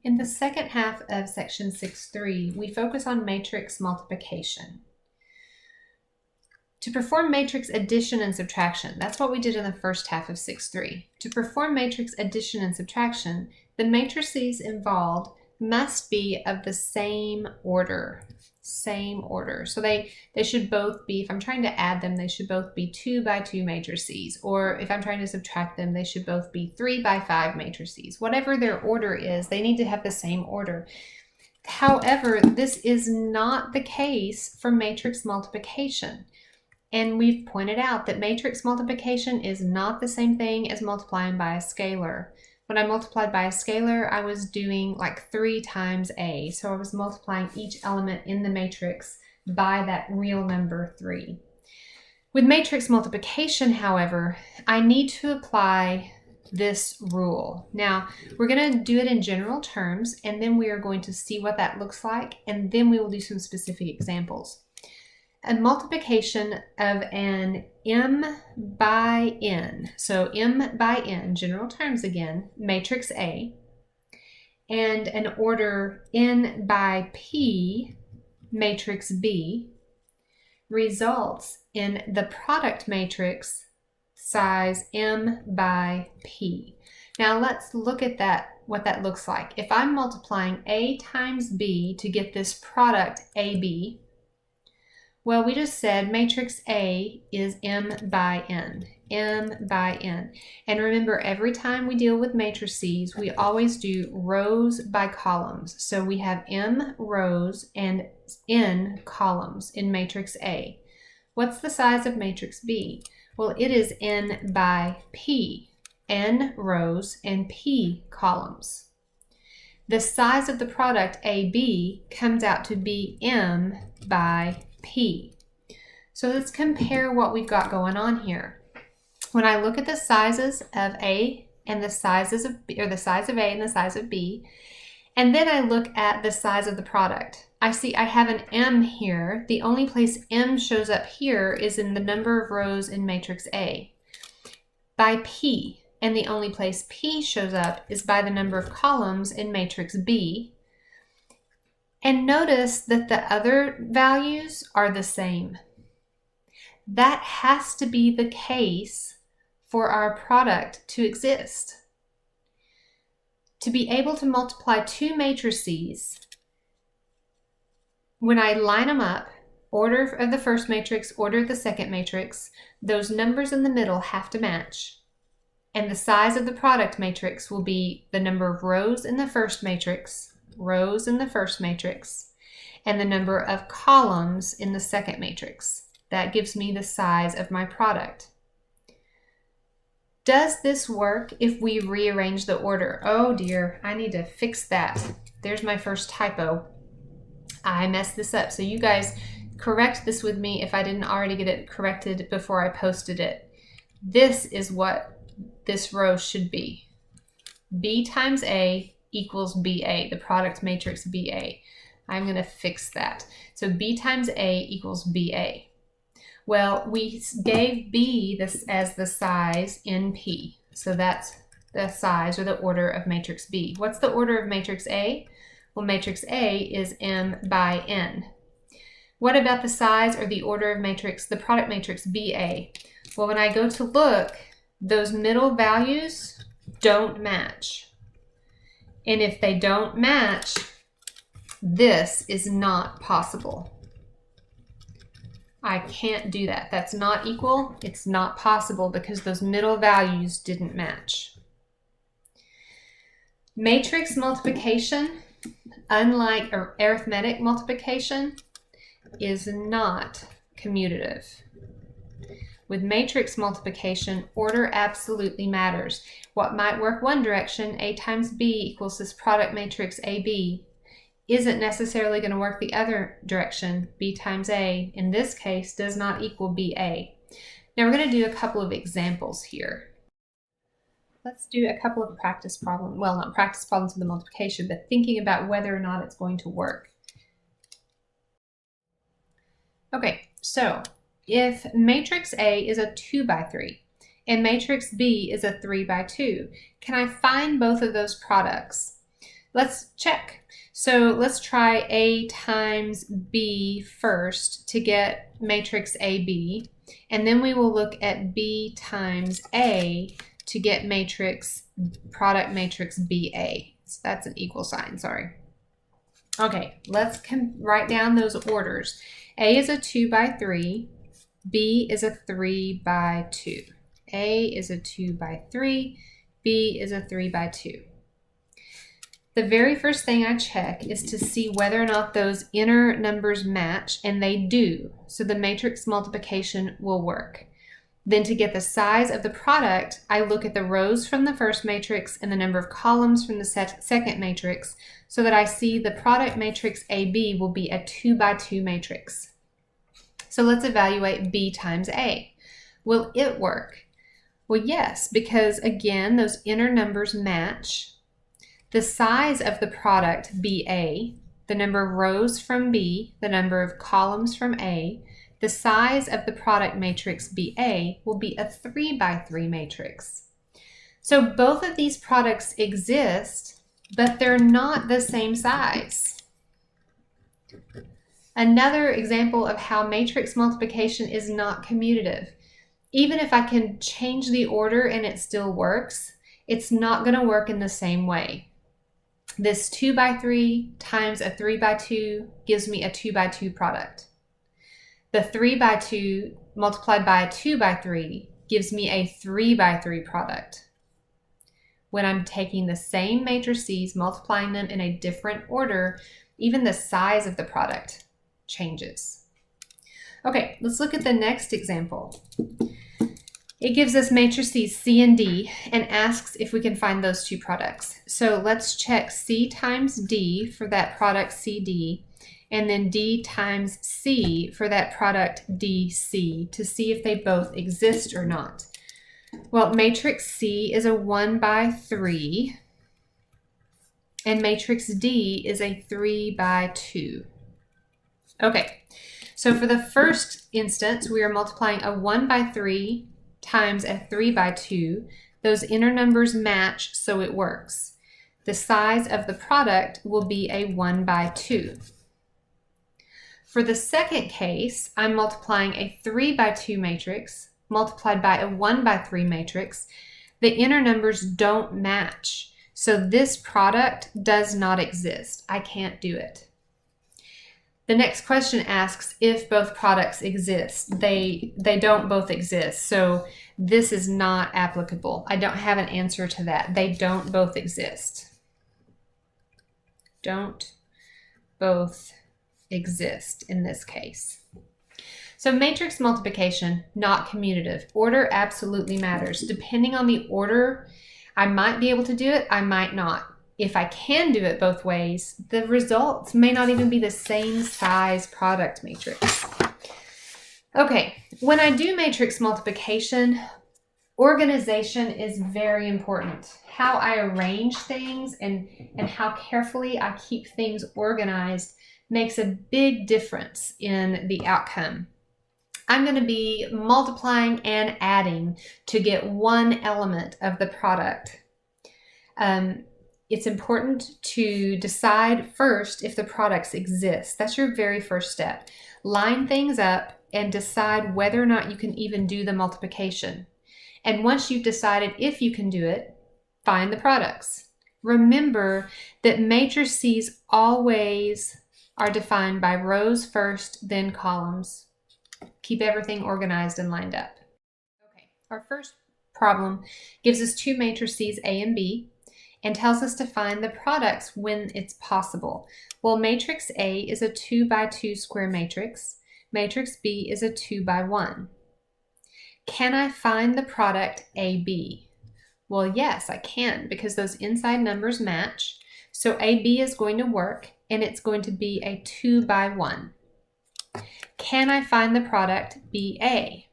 In the second half of section 6.3, we focus on matrix multiplication. To perform matrix addition and subtraction, that's what we did in the first half of 6.3. To perform matrix addition and subtraction, the matrices involved must be of the same order. So they should both be, if I'm trying to add them, they should both be 2 by 2 matrices. Or if I'm trying to subtract them, they should both be 3 by 5 matrices. Whatever their order is, they need to have the same order. However, this is not the case for matrix multiplication. And we've pointed out that matrix multiplication is not the same thing as multiplying by a scalar. When I multiplied by a scalar, I was doing like 3 times a. So I was multiplying each element in the matrix by that real number 3. With matrix multiplication, however, I need to apply this rule. Now, we're going to do it in general terms, and then we are going to see what that looks like, and then we will do some specific examples. A multiplication of an m by n, so m by n, general terms again, matrix A, and an order n by p, matrix B, results in the product matrix size m by p. Now let's look at that, what that looks like. If I'm multiplying A times B to get this product AB, well, we just said matrix A is m by n, m by n. And remember, every time we deal with matrices, we always do rows by columns. So we have m rows and n columns in matrix A. What's the size of matrix B? Well, it is n by p, n rows and p columns. The size of the product AB comes out to be m by P. So let's compare what we've got going on here. When I look at the sizes of A and the sizes of B, or the size of A and the size of B, and then I look at the size of the product, I see I have an M here. The only place M shows up here is in the number of rows in matrix A by P, and the only place P shows up is by the number of columns in matrix B. And notice that the other values are the same. That has to be the case for our product to exist. To be able to multiply 2 matrices, when I line them up, order of the first matrix, order of the second matrix, those numbers in the middle have to match. And the size of the product matrix will be the number of rows in the first matrix, and the number of columns in the second matrix. That gives me the size of my product. Does this work if we rearrange the order? Oh dear, I need to fix that. There's my first typo. I messed this up. So you guys correct this with me if I didn't already get it corrected before I posted it. This is what this row should be. B times A equals BA, the product matrix BA. I'm going to fix that. So B times A equals BA. Well, we gave B this as the size in P. So that's the size or the order of matrix B. What's the order of matrix A? Well, matrix A is m by n. What about the size or the order of matrix, the product matrix BA? Well, when I go to look, those middle values don't match. And if they don't match, this is not possible. I can't do that. That's not equal. It's not possible because those middle values didn't match. Matrix multiplication, unlike arithmetic multiplication, is not commutative. With matrix multiplication, order absolutely matters. What might work one direction, A times B equals this product matrix AB, isn't necessarily going to work the other direction. B times A, in this case, does not equal BA. Now we're going to do a couple of examples here. Let's do a couple of practice problems. Well, not practice problems with the multiplication, but thinking about whether or not it's going to work. Okay, so if matrix A is a 2 by 3 and matrix B is a 3 by 2, can I find both of those products? let's check. So let's try A times B first to get matrix AB, and then we will look at B times A to get product matrix BA. So that's an equal sign, sorry. Okay, let's write down those orders. A is a 2 by 3, B is a 3 by 2. A is a 2 by 3, B is a 3 by 2. The very first thing I check is to see whether or not those inner numbers match, and they do, so the matrix multiplication will work. Then to get the size of the product, I look at the rows from the first matrix and the number of columns from the second matrix so that I see the product matrix AB will be a 2 by 2 matrix. So let's evaluate B times A. Will it work? Well, yes, because again, those inner numbers match. The size of the product BA, the number of rows from B, the number of columns from A, the size of the product matrix BA will be a 3 by 3 matrix. So both of these products exist, but they're not the same size. Another example of how matrix multiplication is not commutative. Even if I can change the order and it still works, it's not going to work in the same way. This 2 by 3 times a 3 by 2 gives me a 2 by 2 product. The 3 by 2 multiplied by a 2 by 3 gives me a 3 by 3 product. When I'm taking the same matrices, multiplying them in a different order, even the size of the product changes. Okay, let's look at the next example. It gives us matrices C and D and asks if we can find those two products. So let's check C times D for that product CD, and then D times C for that product DC to see if they both exist or not. Well, matrix C is a 1 by 3, and matrix D is a 3 by 2. Okay, so for the first instance, we are multiplying a 1 by 3 times a 3 by 2. Those inner numbers match, so it works. The size of the product will be a 1 by 2. For the second case, I'm multiplying a 3 by 2 matrix multiplied by a 1 by 3 matrix. The inner numbers don't match, so this product does not exist. I can't do it. The next question asks if both products exist. They don't both exist, so this is not applicable. I don't have an answer to that. They don't both exist. Don't both exist in this case. So matrix multiplication, not commutative. Order absolutely matters. Depending on the order, I might be able to do it, I might not. If I can do it both ways, the results may not even be the same size product matrix. Okay, when I do matrix multiplication, organization is very important. How I arrange things and how carefully I keep things organized makes a big difference in the outcome. I'm going to be multiplying and adding to get one element of the product. It's important to decide first if the products exist. That's your very first step. Line things up and decide whether or not you can even do the multiplication. And once you've decided if you can do it, find the products. Remember that matrices always are defined by rows first, then columns. Keep everything organized and lined up. Okay, our first problem gives us two matrices A and B and tells us to find the products when it's possible. Well, matrix A is a 2 by 2 square matrix. Matrix B is a 2 by 1. Can I find the product AB? Well, yes, I can, because those inside numbers match. So AB is going to work, and it's going to be a 2 by 1. Can I find the product BA?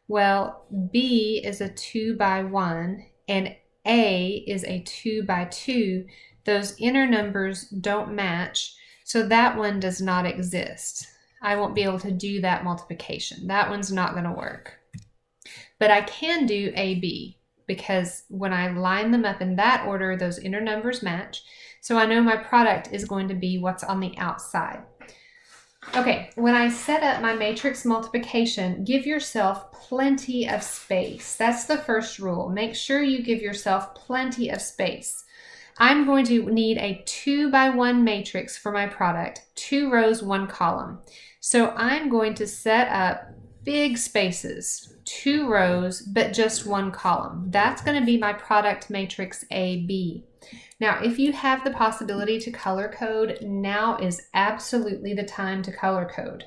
Well, B is a 2 by 1, and A is a 2 by 2. Those inner numbers don't match, so that one does not exist. I won't be able to do that multiplication. That one's not going to work. But I can do AB. because when I line them up in that order, those inner numbers match. So I know my product is going to be what's on the outside. Okay, when I set up my matrix multiplication, give yourself plenty of space. That's the first rule. Make sure you give yourself plenty of space. I'm going to need a 2 by 1 matrix for my product, 2 rows, 1 column. So I'm going to set up big spaces, 2 rows, but just 1 column. That's going to be my product matrix AB. Now, if you have the possibility to color code, now is absolutely the time to color code.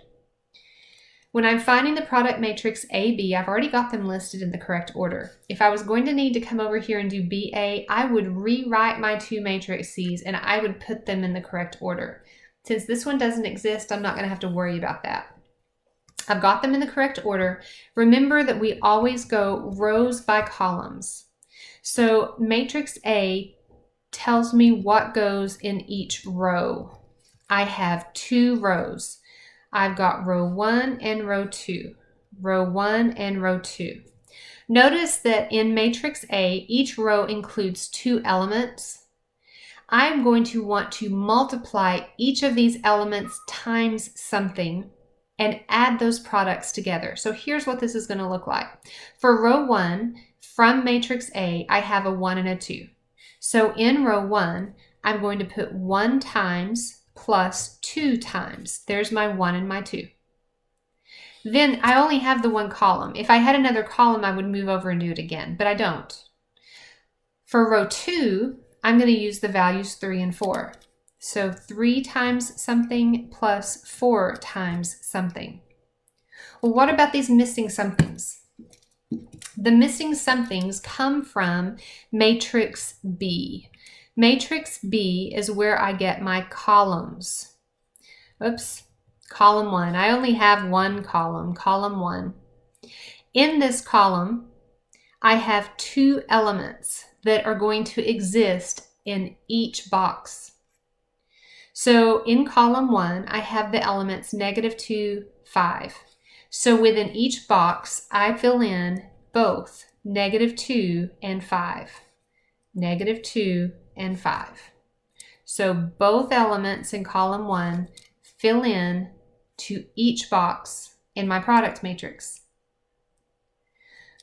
When I'm finding the product matrix AB, I've already got them listed in the correct order. If I was going to need to come over here and do BA, I would rewrite my 2 matrices and I would put them in the correct order. Since this one doesn't exist, I'm not going to have to worry about that. I've got them in the correct order. Remember that we always go rows by columns. So matrix A tells me what goes in each row. I have 2 rows. I've got row 1 and row 2. Row 1 and row 2. Notice that in matrix A, each row includes 2 elements. I'm going to want to multiply each of these elements times something and add those products together. So here's what this is going to look like. For row 1, from matrix A, I have a 1 and a 2. So in row 1, I'm going to put 1 times plus 2 times. There's my 1 and my 2. Then I only have the 1 column. If I had another column, I would move over and do it again, but I don't. For row 2, I'm going to use the values 3 and 4. So 3 times something plus 4 times something. Well, what about these missing somethings? The missing somethings come from matrix B. Matrix B is where I get my columns. Oops, column 1. I only have 1 column, column 1. In this column, I have 2 elements that are going to exist in each box. So in column 1, I have the elements -2, 5. So within each box, I fill in both -2 and 5. -2 and 5. So both elements in column 1 fill in to each box in my product matrix.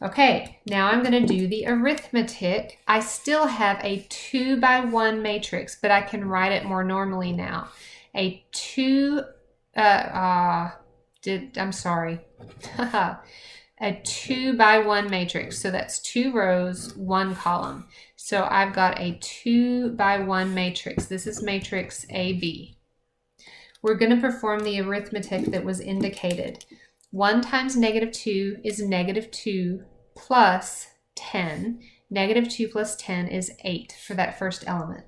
Okay, now I'm going to do the arithmetic. I still have a 2 by 1 matrix, but I can write it more normally now. A 2, I'm sorry. A 2 by 1 matrix. So that's 2 rows, 1 column. So I've got a 2 by 1 matrix. This is matrix AB. We're going to perform the arithmetic that was indicated. 1 times -2 is -2 plus 10. -2 plus 10 is 8 for that first element.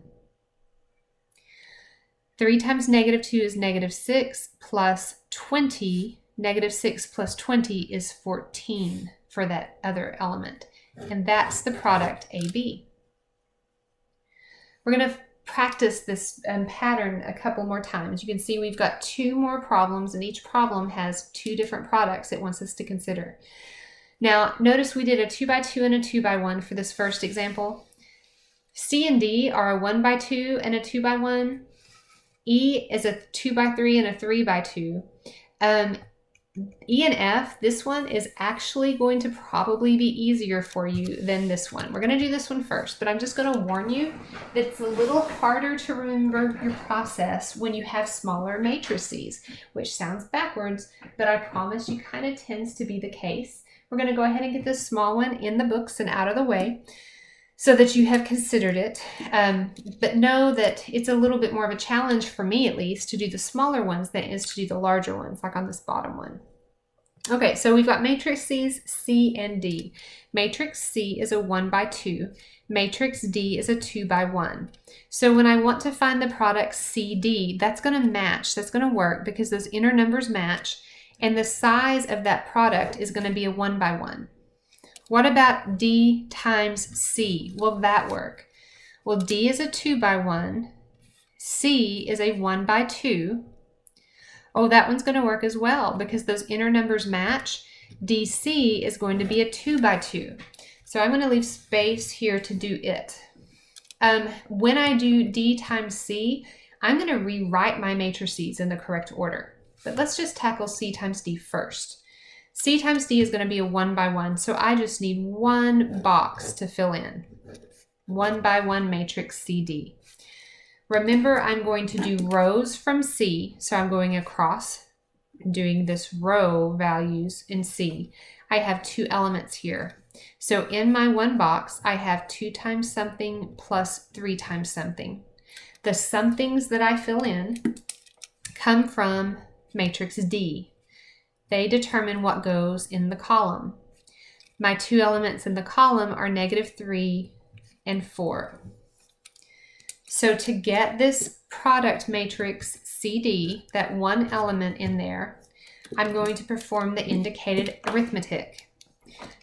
3 times -2 is -6 plus 20. -6 plus 20 is 14 for that other element. And that's the product AB. We're going to practice this pattern a couple more times. You can see we've got 2 more problems, and each problem has 2 different products it wants us to consider. Now, notice we did a 2 by 2 and a 2 by 1 for this first example. C and D are a 1 by 2 and a 2 by 1. E is a 2 by 3 and a 3 by 2. E and F, this one is actually going to probably be easier for you than this one. We're going to do this one first, but I'm just going to warn you that it's a little harder to remember your process when you have smaller matrices, which sounds backwards, but I promise you kind of tends to be the case. We're going to go ahead and get this small one in the books and out of the way so that you have considered it. But know that it's a little bit more of a challenge for me, at least, to do the smaller ones than it is to do the larger ones, like on this bottom one. Okay, so we've got matrices C and D. Matrix C is a 1 by 2. Matrix D is a 2 by 1. So when I want to find the product CD, that's going to match. That's going to work because those inner numbers match, and the size of that product is going to be a 1 by 1. What about D times C? Will that work? Well, D is a 2 by 1. C is a 1 by 2. Oh, that one's going to work as well because those inner numbers match. DC is going to be a 2 by 2. So I'm going to leave space here to do it. When I do D times C, I'm going to rewrite my matrices in the correct order. But let's just tackle C times D first. C times D is going to be a 1 by 1, so I just need one box to fill in. 1 by 1 matrix CD. Remember, I'm going to do rows from C, so I'm going across, doing this row values in C. I have 2 elements here. So in my one box, I have 2 times something plus 3 times something. The somethings that I fill in come from matrix D. They determine what goes in the column. My 2 elements in the column are -3 and 4. So to get this product matrix CD, that one element in there, I'm going to perform the indicated arithmetic.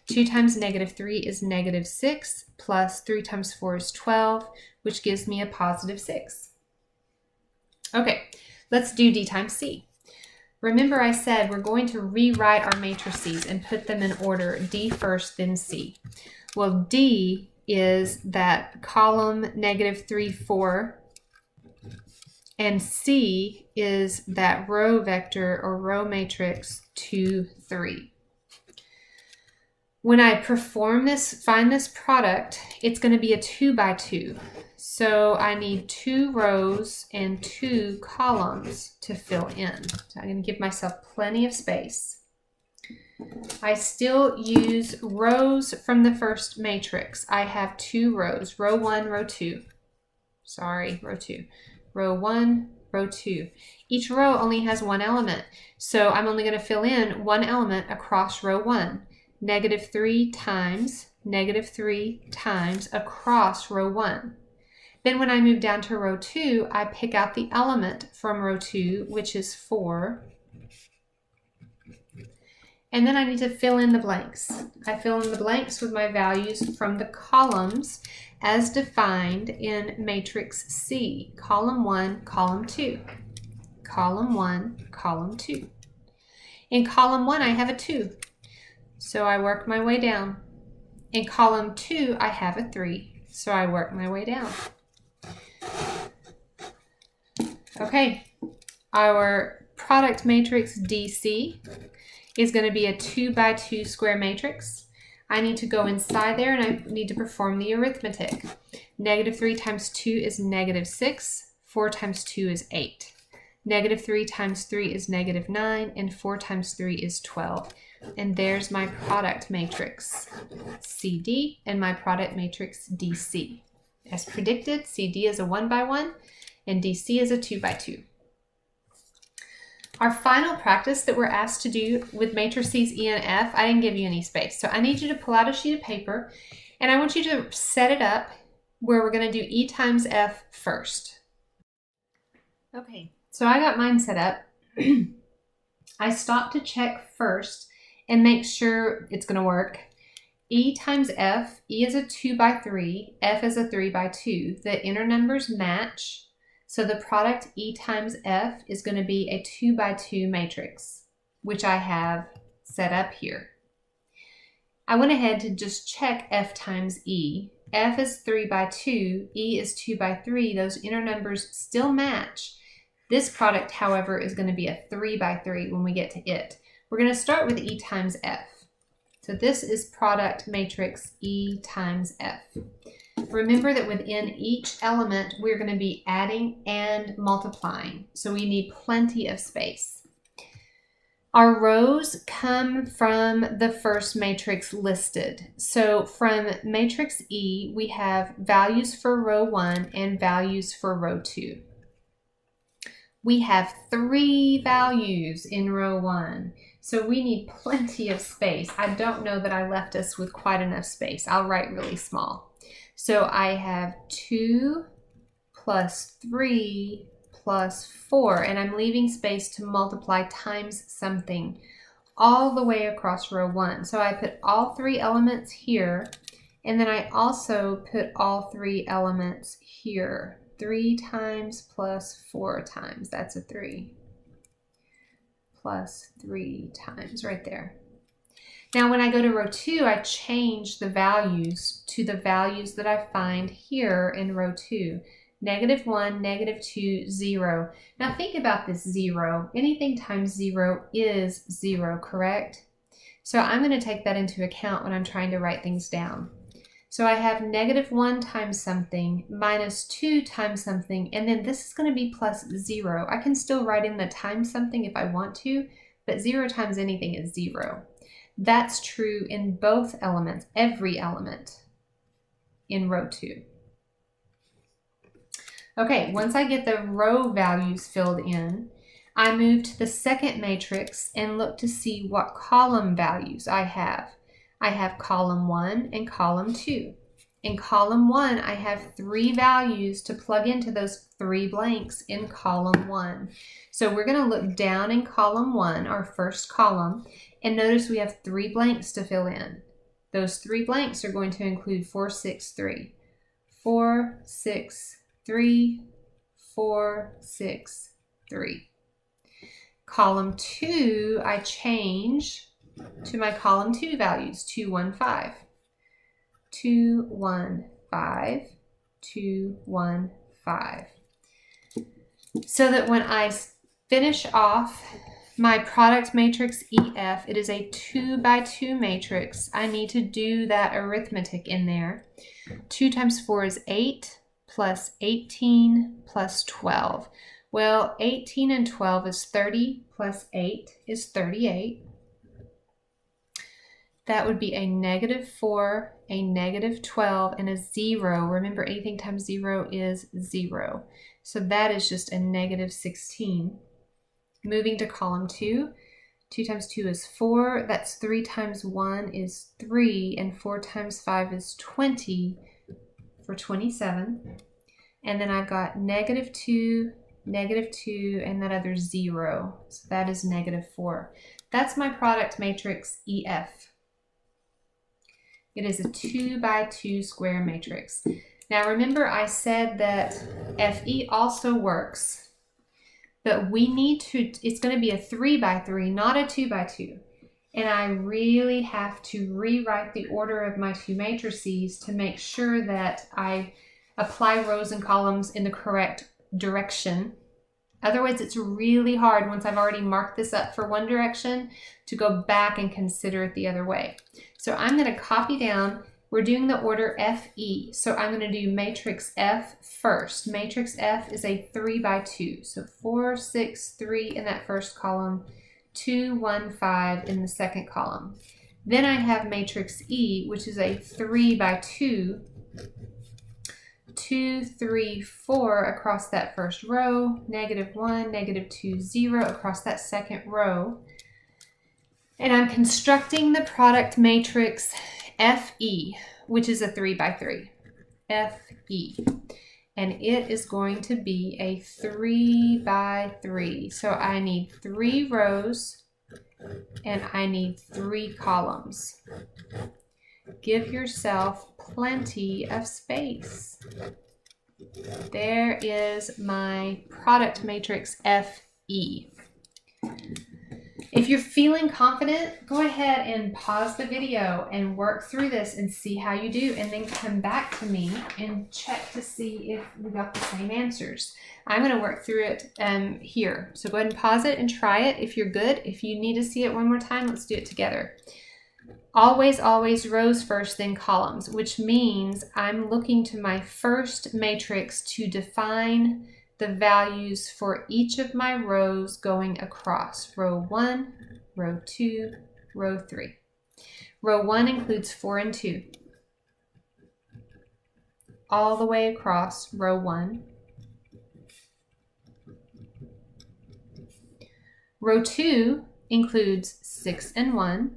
2 times -3 is -6, plus 3 times 4 is 12, which gives me a +6. Okay, let's do D times C. Remember I said we're going to rewrite our matrices and put them in order, D first, then C. Well, D is that column -3, 4, and C is that row vector or row matrix 2, 3. When I perform this, find this product, it's going to be a 2 by 2. So I need 2 rows and 2 columns to fill in. So I'm going to give myself plenty of space. I still use rows from the first matrix. I have 2 rows, row 1, row 2. Sorry, row 2. Row 1, row 2. Each row only has 1 element, so I'm only going to fill in 1 element across row 1. -3 times -3 times across row 1. Then when I move down to row 2, I pick out the element from row 2, which is 4. And then I need to fill in the blanks. I fill in the blanks with my values from the columns as defined in matrix C. Column 1, column 2. Column 1, column 2. In column 1, I have a 2. So I work my way down. In column 2, I have a 3. So I work my way down. Okay, our product matrix DC is going to be a 2 by 2 square matrix. I need to go inside there and I need to perform the arithmetic. -3 times 2 is -6. 4 times 2 is 8. -3 times 3 is -9, and 4 times 3 is 12. And there's my product matrix CD and my product matrix DC. As predicted, CD is a 1 by 1 and DC is a 2 by 2. Our final practice that we're asked to do with matrices E and F, I didn't give you any space. So I need you to pull out a sheet of paper and I want you to set it up where we're going to do E times F first. Okay, so I got mine set up. I stopped to check first and make sure it's going to work. E times F, E is a 2 by 3, F is a 3 by 2. The inner numbers match. So the product E times F is going to be a 2 by 2 matrix, which I have set up here. I went ahead to just check F times E. F is 3 by 2, E is 2 by 3. Those inner numbers still match. This product, however, is going to be a 3 by 3 when we get to it. We're going to start with E times F. So this is product matrix E times F. Remember that within each element, we're going to be adding and multiplying. So we need plenty of space. Our rows come from the first matrix listed. So from matrix E, we have values for row 1 and values for row 2. We have 3 values in row 1. So we need plenty of space. I don't know that I left us with quite enough space. I'll write really small. So I have 2 plus 3 plus 4, and I'm leaving space to multiply times something all the way across row 1. So I put all 3 elements here, and then I also put all 3 elements here. 3 times plus 4 times, that's a 3. Plus 3 times right there. Now when I go to row 2, I change the values to the values that I find here in row 2. -1, -2, 0. Now think about this 0. Anything times 0 is 0, correct? So I'm going to take that into account when I'm trying to write things down. So I have -1 times something, -2 times something, and then this is going to be plus 0. I can still write in the times something if I want to, but 0 times anything is 0. That's true in both elements, every element in row 2. Okay, once I get the row values filled in, I move to the second matrix and look to see what column values I have. I have column 1 and column 2. In column 1, I have 3 values to plug into those 3 blanks in column 1. So we're going to look down in column 1, our first column, and notice we have 3 blanks to fill in. Those 3 blanks are going to include 4, 6, 3. 4, 6, 3, 4, 6, 3. Column 2, I change to my column 2 values, 2, 1, 5. 2, 1, 5, 2, 1, 5. So that when I finish off my product matrix EF, it is a 2 by 2 matrix. I need to do that arithmetic in there. 2 times 4 is 8, plus 18, plus 12. Well, 18 and 12 is 30, plus 8 is 38. That would be a -4, a -12, and a 0. Remember, anything times 0 is 0. So that is just a -16. Moving to column 2, 2 times 2 is 4. That's 3 times 1 is 3, and 4 times 5 is 20 for 27. And then I've got -2, -2, and that other 0. So that is -4. That's my product matrix EF. It is a 2 by 2 square matrix. Now remember, I said that FE also works, but we need to, it's going to be a 3 by 3, not a 2 by 2. And I really have to rewrite the order of my 2 matrices to make sure that I apply rows and columns in the correct direction. Otherwise, it's really hard once I've already marked this up for one direction to go back and consider it the other way. So I'm going to copy down, we're doing the order FE. So I'm going to do matrix F first. Matrix F is a 3 by 2. So 4, 6, 3 in that first column, 2, 1, 5 in the second column. Then I have matrix E, which is a 3 by 2. 2, 3, 4 across that first row, -1, -2, 0 across that second row. And I'm constructing the product matrix FE, which is a 3 by 3. FE. And it is going to be a 3 by 3. So I need 3 rows and I need 3 columns. Give yourself plenty of space. There is my product matrix FE. If you're feeling confident, go ahead and pause the video and work through this and see how you do, and then come back to me and check to see if we got the same answers. I'm going to work through it here. So go ahead and pause it and try it if you're good. If you need to see it one more time, let's do it together. Always, always rows first, then columns, which means I'm looking to my first matrix to define the values for each of my rows going across. Row 1, row 2, row 3. Row 1 includes 4 and 2. All the way across row 1. Row 2 includes 6 and 1.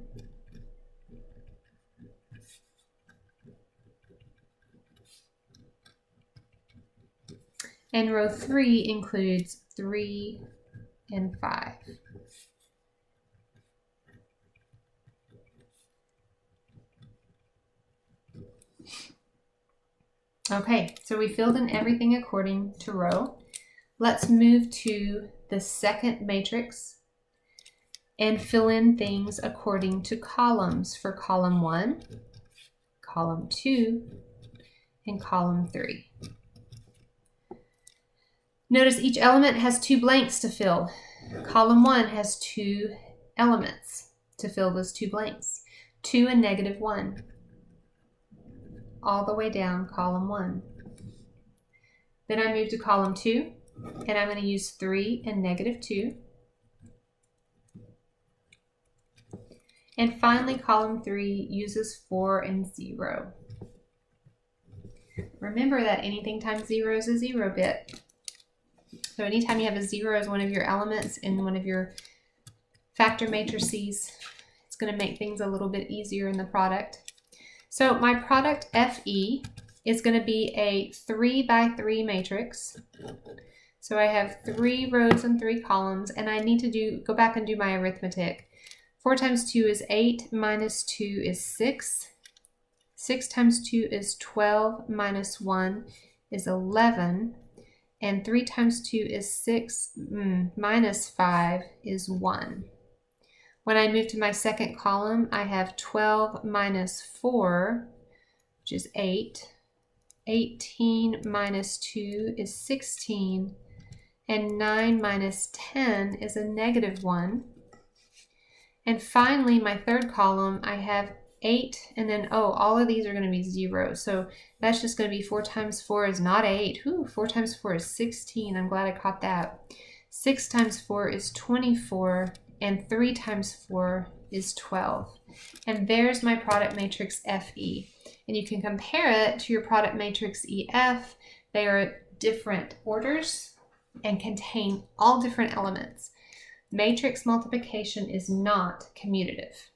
And row 3 includes 3 and 5. Okay, so we filled in everything according to row. Let's move to the second matrix. and fill in things according to columns for column 1, column 2, and column 3. Notice each element has 2 blanks to fill. Column 1 has 2 elements to fill those 2 blanks, 2 and -1, all the way down column 1. Then I move to column 2, and I'm going to use 3 and -2. And finally, column 3 uses 4 and 0. Remember that anything times 0 is a 0 bit. So anytime you have a 0 as one of your elements in one of your factor matrices, it's going to make things a little bit easier in the product. So my product FE is going to be a 3 by 3 matrix. So I have 3 rows and 3 columns, and I need to go back and do my arithmetic. 4 times 2 is 8, minus 2 is 6. 6 times 2 is 12, minus 1 is 11. And 3 times 2 is 6, minus 5 is 1. When I move to my second column, I have 12 minus 4, which is 8. 18 minus 2 is 16. And 9 minus 10 is a -1. And finally, my third column, I have 8, and then, all of these are going to be 0. So that's just going to be 4 times 4 is not 8. 4 times 4 is 16. I'm glad I caught that. 6 times 4 is 24, and 3 times 4 is 12. And there's my product matrix FE. And you can compare it to your product matrix EF. They are different orders and contain all different elements. Matrix multiplication is not commutative.